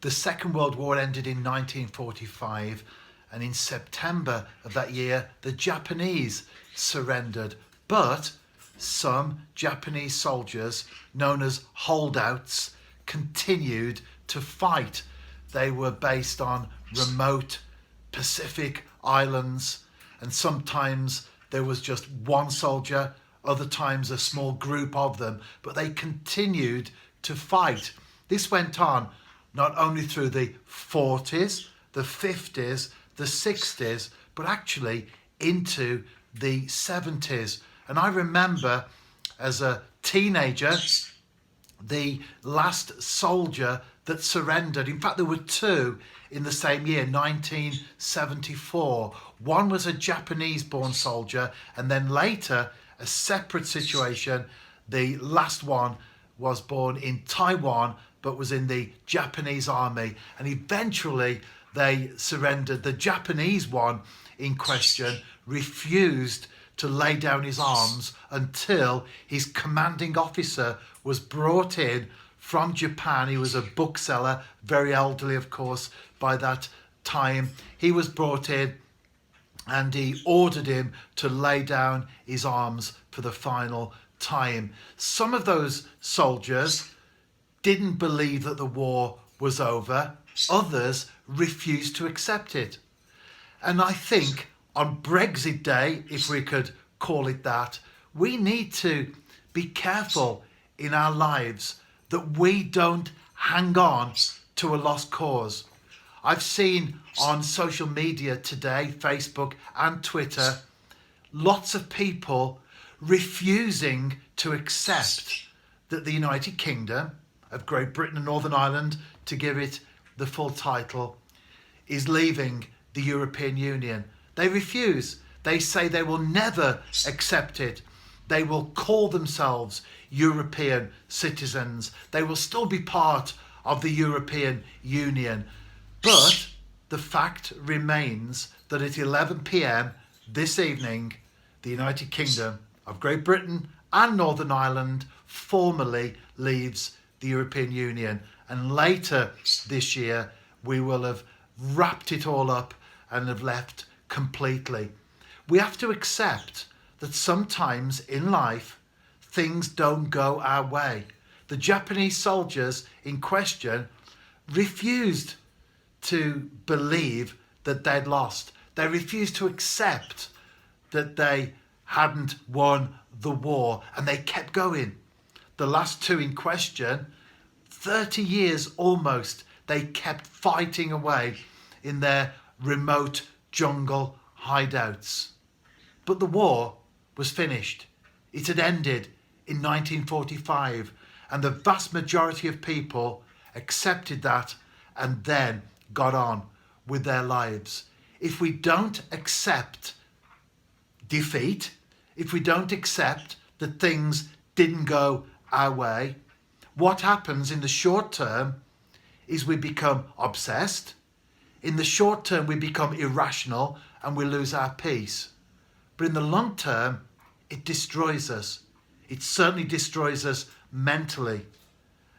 The Second World War ended in 1945, and in September of that year, the Japanese surrendered. But some Japanese soldiers, known as holdouts, continued to fight. They were based on remote Pacific islands, and sometimes there was just one soldier, other times a small group of them, but they continued to fight. This went on not only through the 40s, the 50s, the 60s, but actually into the 70s. And I remember as a teenager, the last soldier that surrendered, in fact there were two in the same year, 1974. One was a Japanese born soldier, and then later a separate situation. The last one was born in Taiwan but was in the Japanese army, and eventually they surrendered. The Japanese one in question refused to lay down his arms until his commanding officer was brought in from Japan. He was a bookseller, very elderly of course by that time. He was brought in and he ordered him to lay down his arms for the final time. Some of those soldiers didn't believe that the war was over. Others refused to accept it. And I think on Brexit Day, if we could call it that, we need to be careful in our lives that we don't hang on to a lost cause. I've seen on social media today, Facebook and Twitter, lots of people refusing to accept that the United Kingdom of Great Britain and Northern Ireland, to give it the full title, is leaving the European Union. They refuse. They say they will never accept it. They will call themselves European citizens. They will still be part of the European Union. But the fact remains that at 11 p.m. this evening, the United Kingdom of Great Britain and Northern Ireland formally leaves the European Union. And later this year, we will have wrapped it all up and have left completely. We have to accept that sometimes in life, things don't go our way. The Japanese soldiers in question refused to believe that they'd lost. They refused to accept that they hadn't won the war, and they kept going. The last two in question, 30 years almost, they kept fighting away in their remote jungle hideouts. But the war was finished. It had ended in 1945, and the vast majority of people accepted that and then got on with their lives. If we don't accept defeat, if we don't accept that things didn't go our way, what happens in the short term is we become obsessed. In the short term, we become irrational and we lose our peace. But in the long term, it destroys us. It certainly destroys us mentally.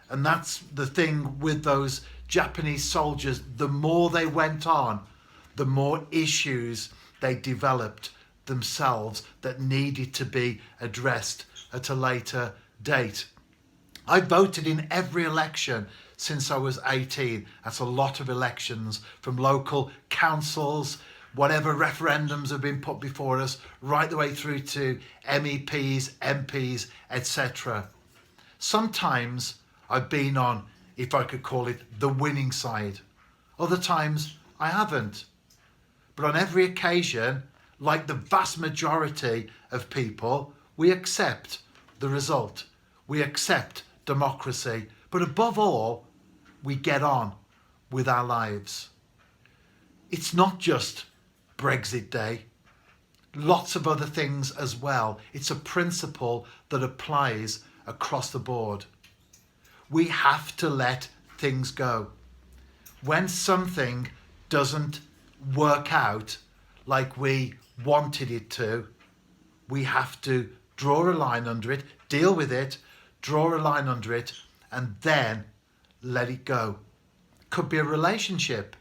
And that's the thing with those Japanese soldiers. The more they went on, the more issues they developed themselves that needed to be addressed at a later date. I voted in every election since I was 18. That's a lot of elections, from local councils, whatever referendums have been put before us, right the way through to MEPs, MPs, etc. Sometimes I've been on, if I could call it, the winning side. Other times I haven't. But on every occasion, like the vast majority of people, we accept the result. We accept democracy. But above all, we get on with our lives. It's not just Brexit Day. Lots of other things as well. It's a principle that applies across the board. We have to let things go. When something doesn't work out like we wanted it to, we have to draw a line under it, deal with it, draw a line under it, and then let it go. Could be a relationship.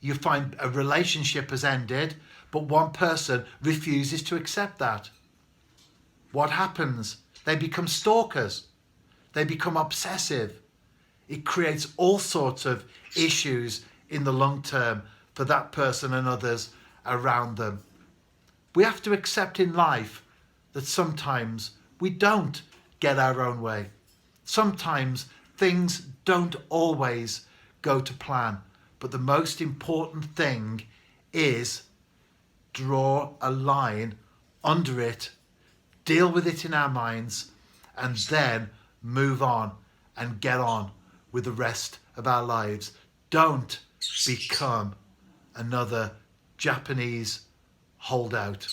You find a relationship has ended, but one person refuses to accept that. What happens? They become stalkers. They become obsessive. It creates all sorts of issues in the long term for that person and others around them. We have to accept in life that sometimes we don't get our own way. Sometimes things don't always go to plan. But the most important thing is draw a line under it, deal with it in our minds, and then move on and get on with the rest of our lives. Don't become another Japanese holdout.